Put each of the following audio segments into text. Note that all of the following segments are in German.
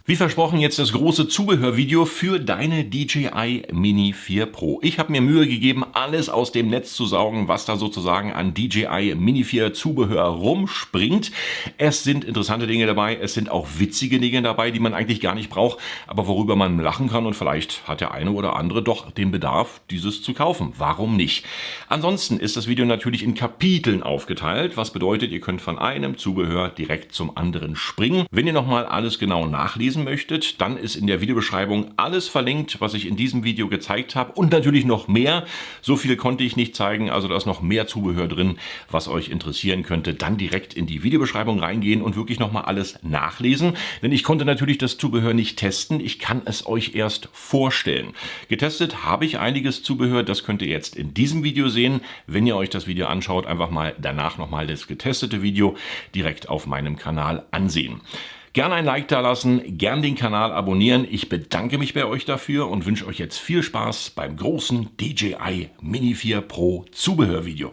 Wie versprochen jetzt das große Zubehörvideo für deine DJI Mini 4 Pro. Ich habe mir Mühe gegeben, alles aus dem Netz zu saugen, was da sozusagen an DJI Mini 4 Zubehör rumspringt. Es sind interessante Dinge dabei, es sind auch witzige Dinge dabei, die man eigentlich gar nicht braucht, aber worüber man lachen kann und vielleicht hat der eine oder andere doch den Bedarf, dieses zu kaufen. Warum nicht? Ansonsten ist das Video natürlich in Kapiteln aufgeteilt, was bedeutet, ihr könnt von einem Zubehör direkt zum anderen springen. Wenn ihr nochmal alles genau nachlesen möchtet, dann ist in der Videobeschreibung alles verlinkt, was ich in diesem Video gezeigt habe und natürlich noch mehr. So viel konnte ich nicht zeigen, also da ist noch mehr Zubehör drin, was euch interessieren könnte. Dann direkt in die Videobeschreibung reingehen und wirklich nochmal alles nachlesen, denn ich konnte natürlich das Zubehör nicht testen, ich kann es euch erst vorstellen. Getestet habe ich einiges Zubehör, das könnt ihr jetzt in diesem Video sehen. Wenn ihr euch das Video anschaut, einfach mal danach nochmal das getestete Video direkt auf meinem Kanal ansehen. Gerne ein Like da lassen, gern den Kanal abonnieren. Ich bedanke mich bei euch dafür und wünsche euch jetzt viel Spaß beim großen DJI Mini 4 Pro Zubehörvideo.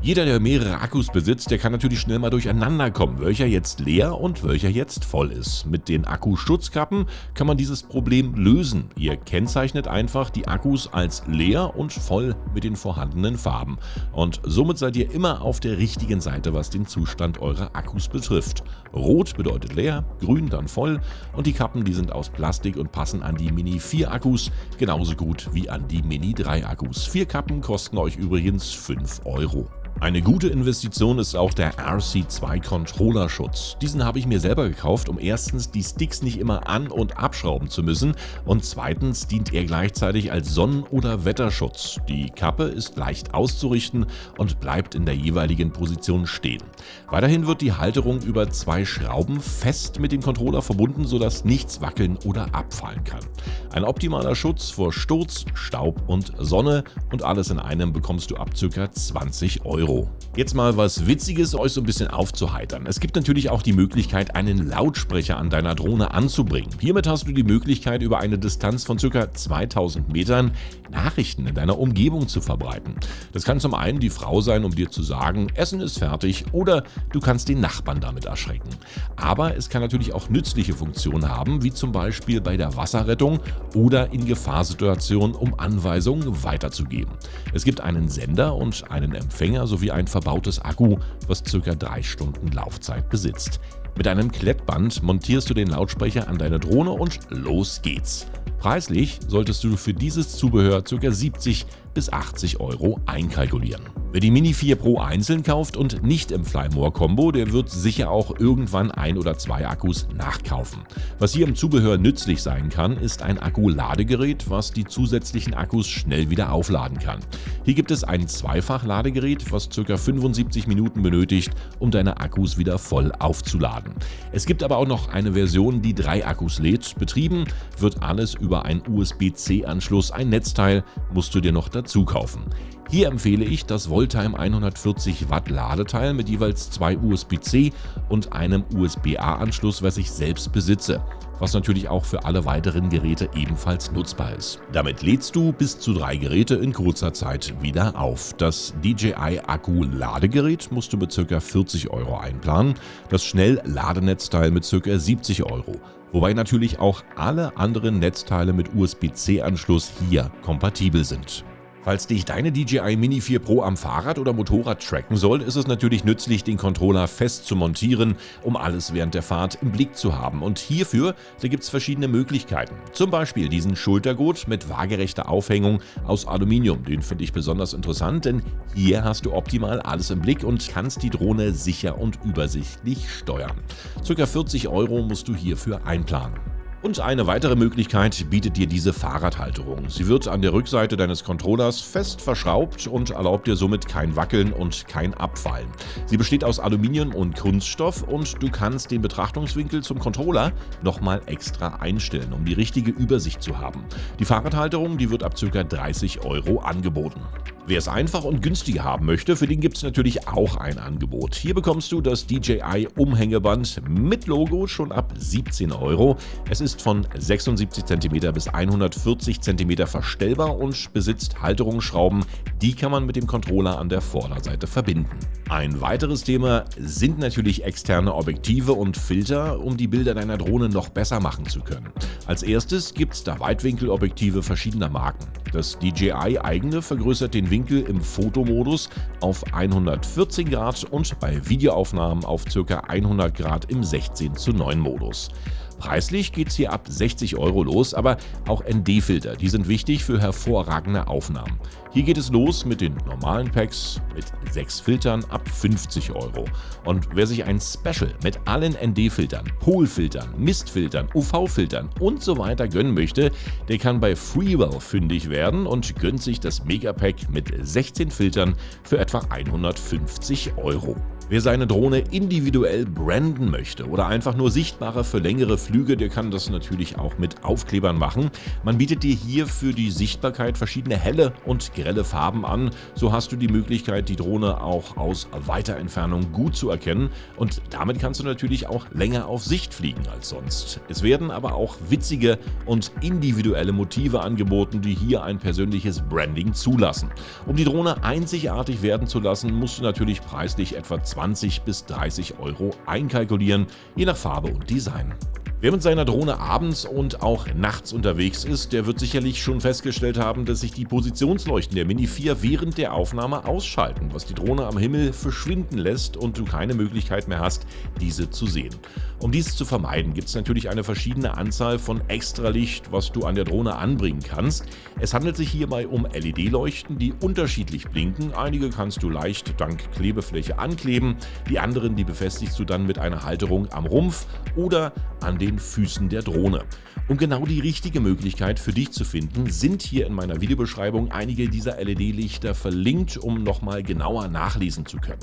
Jeder, der mehrere Akkus besitzt, der kann natürlich schnell mal durcheinander kommen, welcher jetzt leer und welcher jetzt voll ist. Mit den Akkuschutzkappen kann man dieses Problem lösen. Ihr kennzeichnet einfach die Akkus als leer und voll mit den vorhandenen Farben. Und somit seid ihr immer auf der richtigen Seite, was den Zustand eurer Akkus betrifft. Rot bedeutet leer, grün dann voll und die Kappen, die sind aus Plastik und passen an die Mini 4 Akkus genauso gut wie an die Mini 3 Akkus. 4 Kappen kosten euch übrigens 5 €. Eine gute Investition ist auch der RC2 Controllerschutz. Diesen habe ich mir selber gekauft, um erstens die Sticks nicht immer an- und abschrauben zu müssen und zweitens dient er gleichzeitig als Sonnen- oder Wetterschutz. Die Kappe ist leicht auszurichten und bleibt in der jeweiligen Position stehen. Weiterhin wird die Halterung über 2 Schrauben fest mit dem Controller verbunden, sodass nichts wackeln oder abfallen kann. Ein optimaler Schutz vor Sturz, Staub und Sonne und alles in einem bekommst du ab ca. 20 €. Jetzt mal was Witziges, euch so ein bisschen aufzuheitern. Es gibt natürlich auch die Möglichkeit, einen Lautsprecher an deiner Drohne anzubringen. Hiermit hast du die Möglichkeit, über eine Distanz von ca. 2000 Metern Nachrichten in deiner Umgebung zu verbreiten. Das kann zum einen die Frau sein, um dir zu sagen, Essen ist fertig, oder du kannst den Nachbarn damit erschrecken. Aber es kann natürlich auch nützliche Funktionen haben, wie zum Beispiel bei der Wasserrettung oder in Gefahrsituationen, um Anweisungen weiterzugeben. Es gibt einen Sender und einen Empfänger sowie ein verbautes Akku, was ca. 3 Stunden Laufzeit besitzt. Mit einem Klettband montierst du den Lautsprecher an deine Drohne und los geht's. Preislich solltest du für dieses Zubehör ca. 70 bis 80 € einkalkulieren. Wer die Mini 4 Pro einzeln kauft und nicht im Fly-More-Kombo, der wird sicher auch irgendwann 1 oder 2 Akkus nachkaufen. Was hier im Zubehör nützlich sein kann, ist ein Akkuladegerät, was die zusätzlichen Akkus schnell wieder aufladen kann. Hier gibt es ein Zweifach-Ladegerät, was ca. 75 Minuten benötigt, um deine Akkus wieder voll aufzuladen. Es gibt aber auch noch eine Version, die 3 Akkus lädt. Betrieben wird alles über einen USB-C-Anschluss. Ein Netzteil musst du dir noch dazu kaufen. Hier empfehle ich das Voltime 140 Watt Ladeteil mit jeweils 2 USB-C und einem USB-A-Anschluss, was ich selbst besitze, was natürlich auch für alle weiteren Geräte ebenfalls nutzbar ist. Damit lädst du bis zu 3 Geräte in kurzer Zeit wieder auf. Das DJI Akku-Ladegerät musst du mit ca. 40 € einplanen, das Schnell-Ladenetzteil mit ca. 70 €. Wobei natürlich auch alle anderen Netzteile mit USB-C-Anschluss hier kompatibel sind. Falls dich deine DJI Mini 4 Pro am Fahrrad oder Motorrad tracken soll, ist es natürlich nützlich, den Controller fest zu montieren, um alles während der Fahrt im Blick zu haben. Und hierfür gibt es verschiedene Möglichkeiten. Zum Beispiel diesen Schultergurt mit waagerechter Aufhängung aus Aluminium. Den finde ich besonders interessant, denn hier hast du optimal alles im Blick und kannst die Drohne sicher und übersichtlich steuern. Ca. 40 € musst du hierfür einplanen. Und eine weitere Möglichkeit bietet dir diese Fahrradhalterung. Sie wird an der Rückseite deines Controllers fest verschraubt und erlaubt dir somit kein Wackeln und kein Abfallen. Sie besteht aus Aluminium und Kunststoff und du kannst den Betrachtungswinkel zum Controller nochmal extra einstellen, um die richtige Übersicht zu haben. Die Fahrradhalterung, die wird ab ca. 30 € angeboten. Wer es einfach und günstiger haben möchte, für den gibt es natürlich auch ein Angebot. Hier bekommst du das DJI Umhängeband mit Logo schon ab 17 €. Es ist ist von 76 cm bis 140 cm verstellbar und besitzt Halterungsschrauben, die kann man mit dem Controller an der Vorderseite verbinden. Ein weiteres Thema sind natürlich externe Objektive und Filter, um die Bilder deiner Drohne noch besser machen zu können. Als erstes gibt es da Weitwinkelobjektive verschiedener Marken. Das DJI-eigene vergrößert den Winkel im Fotomodus auf 114 Grad und bei Videoaufnahmen auf ca. 100 Grad im 16:9 Modus. Preislich geht es hier ab 60 € los, aber auch ND-Filter, die sind wichtig für hervorragende Aufnahmen. Hier geht es los mit den normalen Packs mit 6 Filtern ab 50 €. Und wer sich ein Special mit allen ND-Filtern, Polfiltern, Mistfiltern, UV-Filtern und so weiter gönnen möchte, der kann bei Freewell fündig werden und gönnt sich das Megapack mit 16 Filtern für etwa 150 €. Wer seine Drohne individuell branden möchte oder einfach nur sichtbarer für längere Flüge, der kann das natürlich auch mit Aufklebern machen. Man bietet dir hier für die Sichtbarkeit verschiedene helle und grelle Farben an. So hast du die Möglichkeit, die Drohne auch aus weiter Entfernung gut zu erkennen und damit kannst du natürlich auch länger auf Sicht fliegen als sonst. Es werden aber auch witzige und individuelle Motive angeboten, die hier ein persönliches Branding zulassen. Um die Drohne einzigartig werden zu lassen, musst du natürlich preislich etwa 20 bis 30 € einkalkulieren, je nach Farbe und Design. Wer mit seiner Drohne abends und auch nachts unterwegs ist, der wird sicherlich schon festgestellt haben, dass sich die Positionsleuchten der Mini 4 während der Aufnahme ausschalten, was die Drohne am Himmel verschwinden lässt und du keine Möglichkeit mehr hast, diese zu sehen. Um dies zu vermeiden, gibt es natürlich eine verschiedene Anzahl von Extralicht, was du an der Drohne anbringen kannst. Es handelt sich hierbei um LED-Leuchten, die unterschiedlich blinken. Einige kannst du leicht dank Klebefläche ankleben, die anderen, die befestigst du dann mit einer Halterung am Rumpf oder an den Füßen der Drohne. Um genau die richtige Möglichkeit für dich zu finden, sind hier in meiner Videobeschreibung einige dieser LED-Lichter verlinkt, um nochmal genauer nachlesen zu können.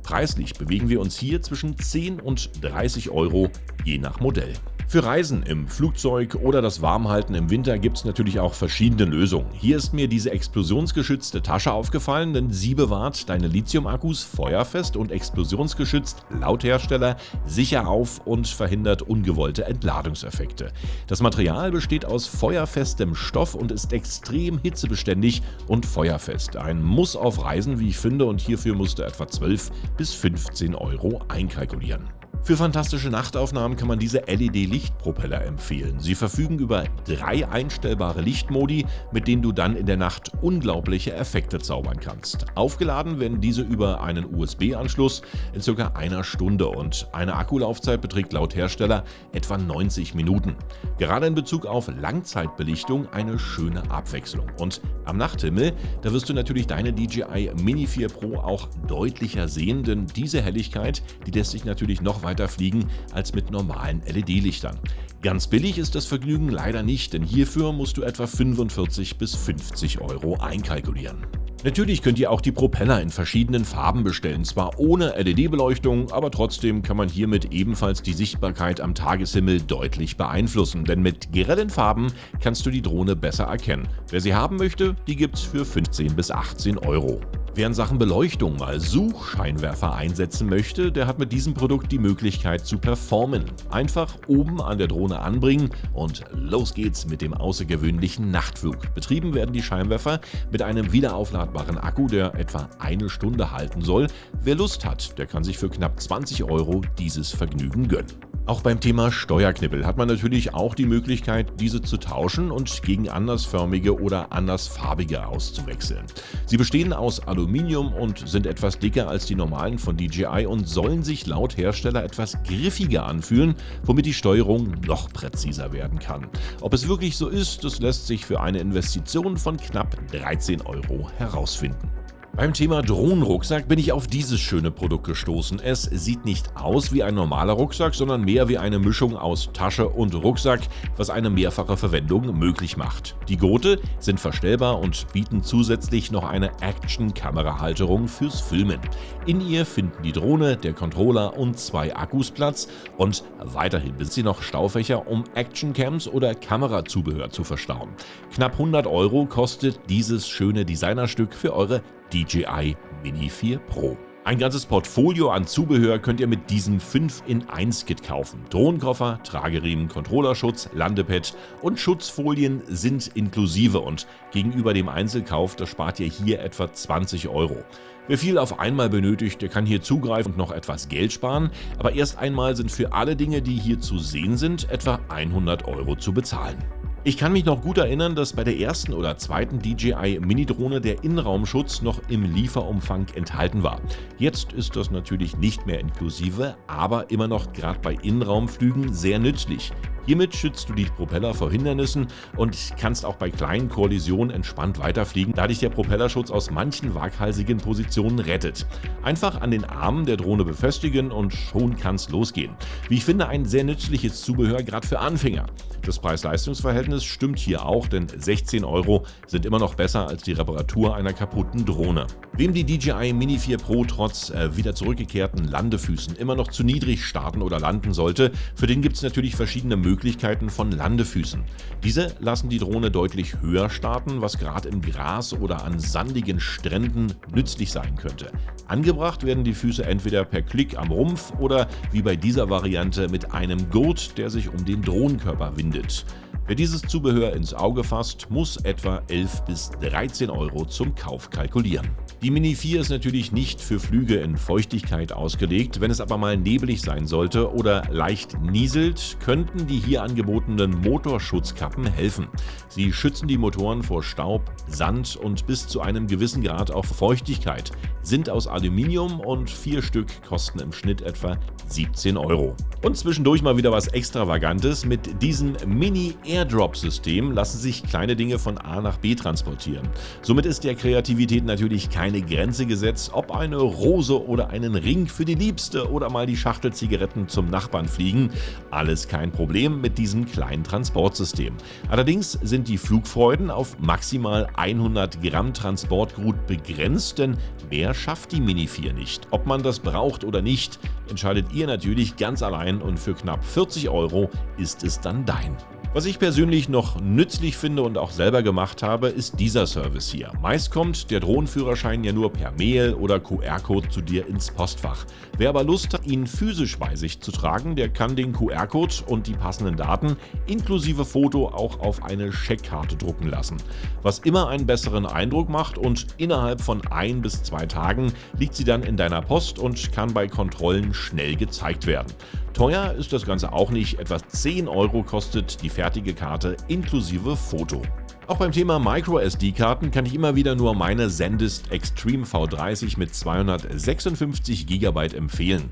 Preislich bewegen wir uns hier zwischen 10 und 30 € je nach Modell. Für Reisen im Flugzeug oder das Warmhalten im Winter gibt es natürlich auch verschiedene Lösungen. Hier ist mir diese explosionsgeschützte Tasche aufgefallen, denn sie bewahrt deine Lithium-Akkus feuerfest und explosionsgeschützt laut Hersteller sicher auf und verhindert ungewollte Entladungseffekte. Das Material besteht aus feuerfestem Stoff und ist extrem hitzebeständig und feuerfest. Ein Muss auf Reisen, wie ich finde, und hierfür musst du etwa 12 bis 15 € einkalkulieren. Für fantastische Nachtaufnahmen kann man diese LED-Lichtpropeller empfehlen. Sie verfügen über 3 einstellbare Lichtmodi, mit denen du dann in der Nacht unglaubliche Effekte zaubern kannst. Aufgeladen werden diese über einen USB-Anschluss in ca. einer Stunde und eine Akkulaufzeit beträgt laut Hersteller etwa 90 Minuten. Gerade in Bezug auf Langzeitbelichtung eine schöne Abwechslung. Und am Nachthimmel, da wirst du natürlich deine DJI Mini 4 Pro auch deutlicher sehen, denn diese Helligkeit, die lässt sich natürlich noch weiter fliegen als mit normalen LED-Lichtern. Ganz billig ist das Vergnügen leider nicht, denn hierfür musst du etwa 45 bis 50 € einkalkulieren. Natürlich könnt ihr auch die Propeller in verschiedenen Farben bestellen, zwar ohne LED-Beleuchtung, aber trotzdem kann man hiermit ebenfalls die Sichtbarkeit am Tageshimmel deutlich beeinflussen, denn mit grellen Farben kannst du die Drohne besser erkennen. Wer sie haben möchte, die gibt's für 15 bis 18 €. Wer in Sachen Beleuchtung mal Suchscheinwerfer einsetzen möchte, der hat mit diesem Produkt die Möglichkeit zu performen. Einfach oben an der Drohne anbringen und los geht's mit dem außergewöhnlichen Nachtflug. Betrieben werden die Scheinwerfer mit einem wiederaufladbaren Akku, der etwa eine Stunde halten soll. Wer Lust hat, der kann sich für knapp 20 € dieses Vergnügen gönnen. Auch beim Thema Steuerknippel hat man natürlich auch die Möglichkeit, diese zu tauschen und gegen andersförmige oder andersfarbige auszuwechseln. Sie bestehen aus Aluminium und sind etwas dicker als die normalen von DJI und sollen sich laut Hersteller etwas griffiger anfühlen, womit die Steuerung noch präziser werden kann. Ob es wirklich so ist, das lässt sich für eine Investition von knapp 13 € herausfinden. Beim Thema Drohnenrucksack bin ich auf dieses schöne Produkt gestoßen. Es sieht nicht aus wie ein normaler Rucksack, sondern mehr wie eine Mischung aus Tasche und Rucksack, was eine mehrfache Verwendung möglich macht. Die Gurte sind verstellbar und bieten zusätzlich noch eine Action-Kamerahalterung fürs Filmen. In ihr finden die Drohne, der Controller und 2 Akkus Platz und weiterhin besitzt sie noch Staufächer, um Actioncams oder Kamerazubehör zu verstauen. Knapp 100 € kostet dieses schöne Designerstück für eure DJI Mini 4 Pro. Ein ganzes Portfolio an Zubehör könnt ihr mit diesem 5-in-1-Kit kaufen. Drohnenkoffer, Trageriemen, Controllerschutz, Landepad und Schutzfolien sind inklusive und gegenüber dem Einzelkauf, das spart ihr hier etwa 20 Euro. Wer viel auf einmal benötigt, der kann hier zugreifen und noch etwas Geld sparen, aber erst einmal sind für alle Dinge, die hier zu sehen sind, etwa 100 Euro zu bezahlen. Ich kann mich noch gut erinnern, dass bei der ersten oder zweiten DJI Mini-Drohne der Innenraumschutz noch im Lieferumfang enthalten war. Jetzt ist das natürlich nicht mehr inklusive, aber immer noch gerade bei Innenraumflügen sehr nützlich. Hiermit schützt du die Propeller vor Hindernissen und kannst auch bei kleinen Kollisionen entspannt weiterfliegen, da dich der Propellerschutz aus manchen waghalsigen Positionen rettet. Einfach an den Armen der Drohne befestigen und schon kann's losgehen. Wie ich finde, ein sehr nützliches Zubehör, gerade für Anfänger. Das Preis-Leistungs-Verhältnis stimmt hier auch, denn 16 Euro sind immer noch besser als die Reparatur einer kaputten Drohne. Wem die DJI Mini 4 Pro trotz wieder zurückgekehrten Landefüßen immer noch zu niedrig starten oder landen sollte, für den gibt es natürlich verschiedene Möglichkeiten von Landefüßen. Diese lassen die Drohne deutlich höher starten, was gerade im Gras oder an sandigen Stränden nützlich sein könnte. Angebracht werden die Füße entweder per Klick am Rumpf oder wie bei dieser Variante mit einem Gurt, der sich um den Drohnenkörper windet. Wer dieses Zubehör ins Auge fasst, muss etwa 11 bis 13 Euro zum Kauf kalkulieren. Die Mini 4 ist natürlich nicht für Flüge in Feuchtigkeit ausgelegt. Wenn es aber mal nebelig sein sollte oder leicht nieselt, könnten die hier angebotenen Motorschutzkappen helfen. Sie schützen die Motoren vor Staub, Sand und bis zu einem gewissen Grad auch Feuchtigkeit, sind aus Aluminium und 4 Stück kosten im Schnitt etwa 17 Euro. Und zwischendurch mal wieder was Extravagantes. Mit diesem Mini-Airdrop-System lassen sich kleine Dinge von A nach B transportieren. Somit ist der Kreativität natürlich keine Grenze gesetzt, ob eine Rose oder einen Ring für die Liebste oder mal die Schachtel Zigaretten zum Nachbarn fliegen. Alles kein Problem mit diesem kleinen Transportsystem. Allerdings sind die Flugfreuden auf maximal 100 Gramm Transportgut begrenzt, denn mehr schafft die Mini 4 nicht. Ob man das braucht oder nicht, entscheidet ihr natürlich ganz allein und für knapp 40 Euro ist es dann dein. Was ich persönlich noch nützlich finde und auch selber gemacht habe, ist dieser Service hier. Meist kommt der Drohnenführerschein ja nur per Mail oder QR-Code zu dir ins Postfach. Wer aber Lust hat, ihn physisch bei sich zu tragen, der kann den QR-Code und die passenden Daten inklusive Foto auch auf eine Scheckkarte drucken lassen. Was immer einen besseren Eindruck macht und innerhalb von 1 bis 2 Tagen liegt sie dann in deiner Post und kann bei Kontrollen schnell gezeigt werden. Teuer ist das Ganze auch nicht, etwa 10 Euro kostet die fertige Karte inklusive Foto. Auch beim Thema MicroSD-Karten kann ich immer wieder nur meine SanDisk Extreme V30 mit 256 GB empfehlen.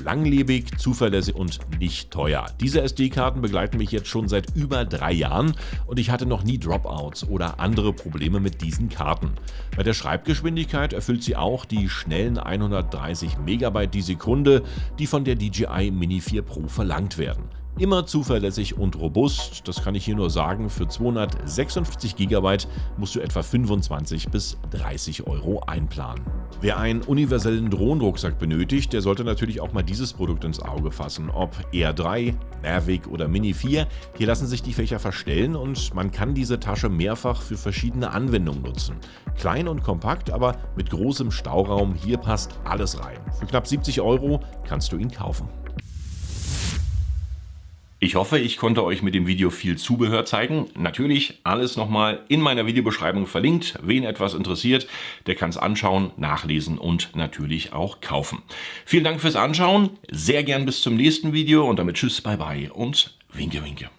Langlebig, zuverlässig und nicht teuer. Diese SD-Karten begleiten mich jetzt schon seit über 3 Jahren und ich hatte noch nie Dropouts oder andere Probleme mit diesen Karten. Bei der Schreibgeschwindigkeit erfüllt sie auch die schnellen 130 MB die Sekunde, die von der DJI Mini 4 Pro verlangt werden. Immer zuverlässig und robust, das kann ich hier nur sagen, für 256 GB musst du etwa 25 bis 30 Euro einplanen. Wer einen universellen Drohnenrucksack benötigt, der sollte natürlich auch mal dieses Produkt ins Auge fassen. Ob R3, Mavic oder Mini 4, hier lassen sich die Fächer verstellen und man kann diese Tasche mehrfach für verschiedene Anwendungen nutzen. Klein und kompakt, aber mit großem Stauraum, hier passt alles rein. Für knapp 70 Euro kannst du ihn kaufen. Ich hoffe, ich konnte euch mit dem Video viel Zubehör zeigen. Natürlich alles nochmal in meiner Videobeschreibung verlinkt. Wen etwas interessiert, der kann es anschauen, nachlesen und natürlich auch kaufen. Vielen Dank fürs Anschauen. Sehr gern bis zum nächsten Video und damit tschüss, bye bye und winke, winke.